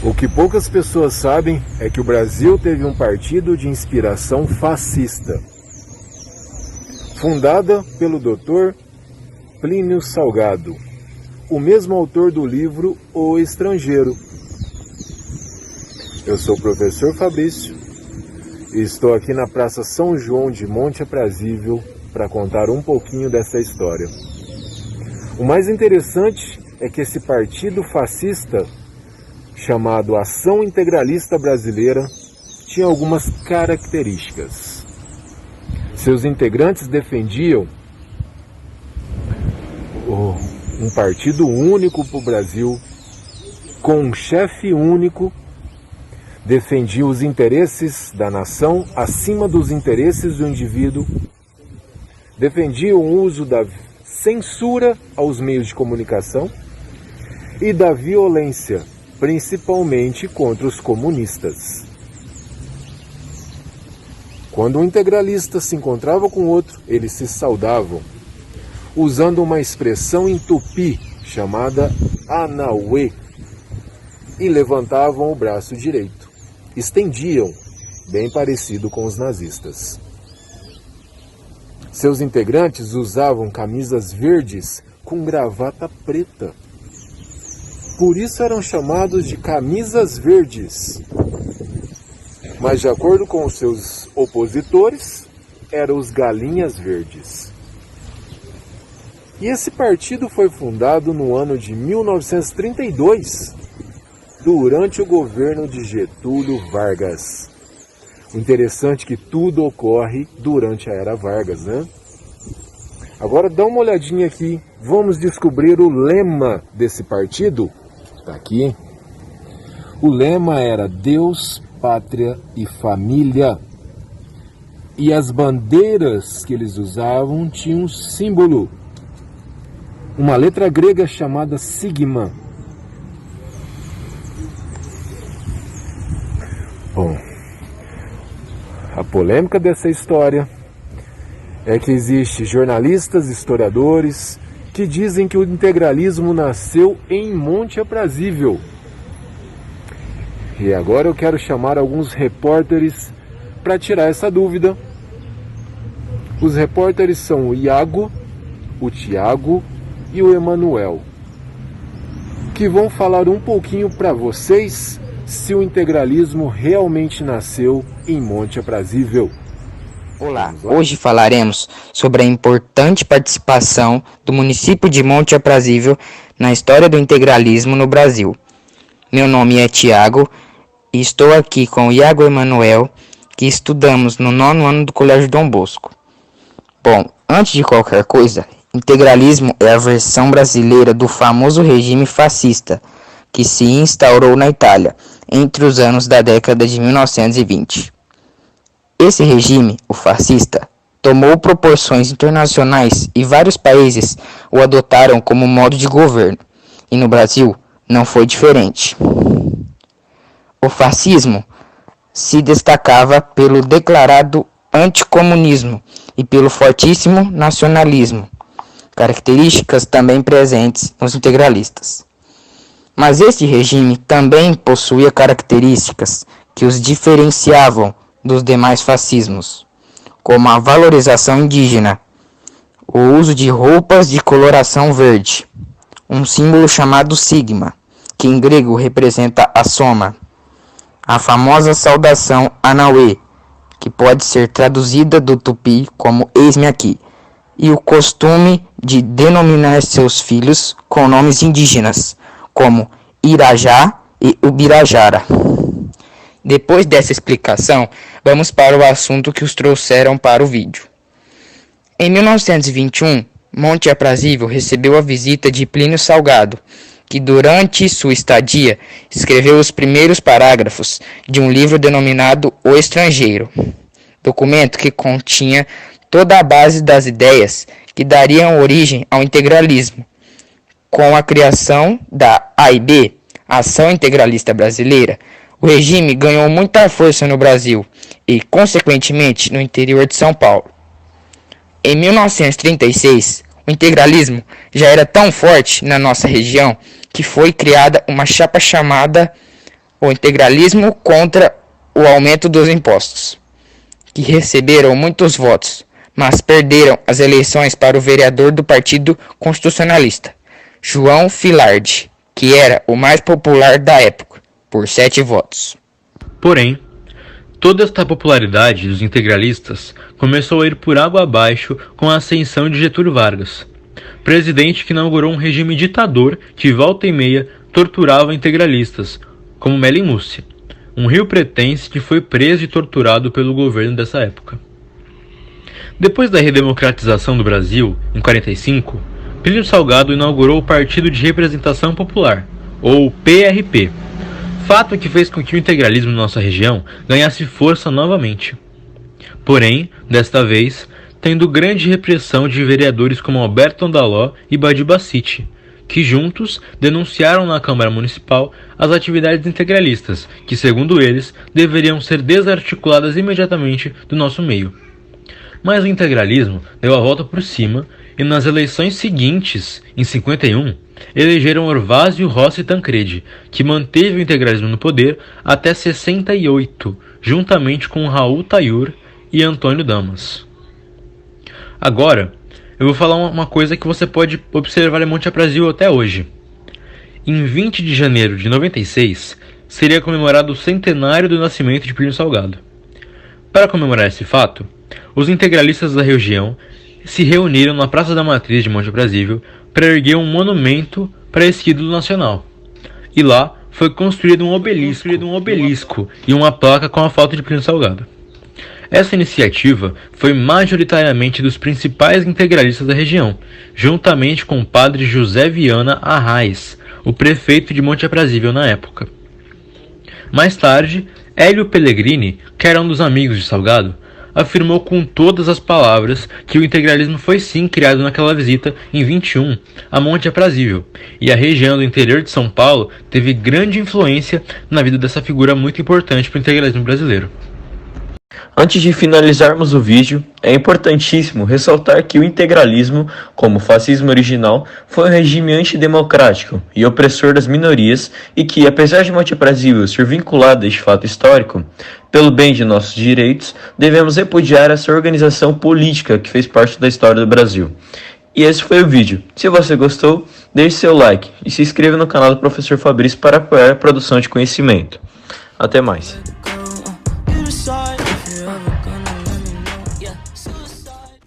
O que poucas pessoas sabem é que o Brasil teve um partido de inspiração fascista, fundada pelo Dr. Plínio Salgado, o mesmo autor do livro O Estrangeiro. Eu sou o professor Fabrício e estou aqui na Praça São João de Monte Aprazível para contar um pouquinho dessa história. O mais interessante é que esse partido fascista, chamado Ação Integralista Brasileira, tinha algumas características. Seus integrantes defendiam um partido único para o Brasil, com um chefe único, defendiam os interesses da nação acima dos interesses do indivíduo, defendiam o uso da censura aos meios de comunicação e da violência, principalmente contra os comunistas. Quando um integralista se encontrava com outro, eles se saudavam, usando uma expressão em tupi chamada Anauê, e levantavam o braço direito, estendiam, bem parecido com os nazistas. Seus integrantes usavam camisas verdes com gravata preta. Por isso eram chamados de camisas verdes. Mas de acordo com os seus opositores, eram os galinhas verdes. E esse partido foi fundado no ano de 1932, durante o governo de Getúlio Vargas. O interessante é que tudo ocorre durante a Era Vargas, né? Agora dá uma olhadinha aqui, vamos descobrir o lema desse partido. Tá aqui. O lema era Deus, Pátria e Família. E as bandeiras que eles usavam tinham um símbolo, uma letra grega chamada sigma. Bom, a polêmica dessa história é que existem jornalistas, historiadores, que dizem que o integralismo nasceu em Monte Aprazível. E agora eu quero chamar alguns repórteres para tirar essa dúvida. Os repórteres são o Iago, o Tiago e o Emanuel, que vão falar um pouquinho para vocês se o integralismo realmente nasceu em Monte Aprazível. Olá, hoje falaremos sobre a importante participação do município de Monte Aprazível na história do integralismo no Brasil. Meu nome é Tiago e estou aqui com o Iago Emanuel, que estudamos no 9º ano do Colégio Dom Bosco. Bom, antes de qualquer coisa, integralismo é a versão brasileira do famoso regime fascista, que se instaurou na Itália entre os anos da década de 1920. Esse regime, o fascista, tomou proporções internacionais e vários países o adotaram como modo de governo, e no Brasil não foi diferente. O fascismo se destacava pelo declarado anticomunismo e pelo fortíssimo nacionalismo, características também presentes nos integralistas. Mas este regime também possuía características que os diferenciavam dos demais fascismos, como a valorização indígena, o uso de roupas de coloração verde, um símbolo chamado sigma, que em grego representa a soma, a famosa saudação Anauê, que pode ser traduzida do tupi como eis-me aqui, e o costume de denominar seus filhos com nomes indígenas, como Irajá e Ubirajara. Depois dessa explicação, vamos para o assunto que os trouxeram para o vídeo. Em 1921, Monte Aprazível recebeu a visita de Plínio Salgado, que durante sua estadia escreveu os primeiros parágrafos de um livro denominado O Estrangeiro, documento que continha toda a base das ideias que dariam origem ao integralismo. Com a criação da AIB, Ação Integralista Brasileira, o regime ganhou muita força no Brasil e, consequentemente, no interior de São Paulo. Em 1936, o integralismo já era tão forte na nossa região que foi criada uma chapa chamada o integralismo contra o aumento dos impostos, que receberam muitos votos, mas perderam as eleições para o vereador do Partido Constitucionalista, João Filardi, que era o mais popular da época, por 7 votos. Porém, toda esta popularidade dos integralistas começou a ir por água abaixo com a ascensão de Getúlio Vargas, presidente que inaugurou um regime ditador que volta e meia torturava integralistas, como Melim Mussi, um riopretense que foi preso e torturado pelo governo dessa época. Depois da redemocratização do Brasil, em 1945, Plínio Salgado inaugurou o Partido de Representação Popular, ou PRP, fato que fez com que o integralismo na nossa região ganhasse força novamente. Porém, desta vez, tendo grande repressão de vereadores como Alberto Andaló e Badi Bacite, que juntos denunciaram na Câmara Municipal as atividades integralistas, que, segundo eles, deveriam ser desarticuladas imediatamente do nosso meio. Mas o integralismo deu a volta por cima e nas eleições seguintes, em 51, elegeram Orvásio Rossi Tancredi, que manteve o integralismo no poder até 68, juntamente com Raul Tayur e Antônio Damas. Agora, eu vou falar uma coisa que você pode observar em Monte Aprazível até hoje. Em 20 de janeiro de 96, seria comemorado o centenário do nascimento de Plínio Salgado. Para comemorar esse fato, os integralistas da região se reuniram na Praça da Matriz de Monte Aprazível para erguer um monumento para esse ídolo nacional. E lá foi construído um obelisco e uma placa com a foto de Plínio Salgado. Essa iniciativa foi majoritariamente dos principais integralistas da região, juntamente com o padre José Viana Arraes, o prefeito de Monte Aprazível na época. Mais tarde, Hélio Pellegrini, que era um dos amigos de Salgado, afirmou com todas as palavras que o integralismo foi sim criado naquela visita em 21 a Monte Aprazível, e a região do interior de São Paulo teve grande influência na vida dessa figura muito importante para o integralismo brasileiro. Antes de finalizarmos o vídeo, é importantíssimo ressaltar que o integralismo, como o fascismo original, foi um regime antidemocrático e opressor das minorias e que, apesar de Monte Aprazível ser vinculado a este fato histórico, pelo bem de nossos direitos, devemos repudiar essa organização política que fez parte da história do Brasil. E esse foi o vídeo. Se você gostou, deixe seu like e se inscreva no canal do Professor Fabrício para apoiar a produção de conhecimento. Até mais.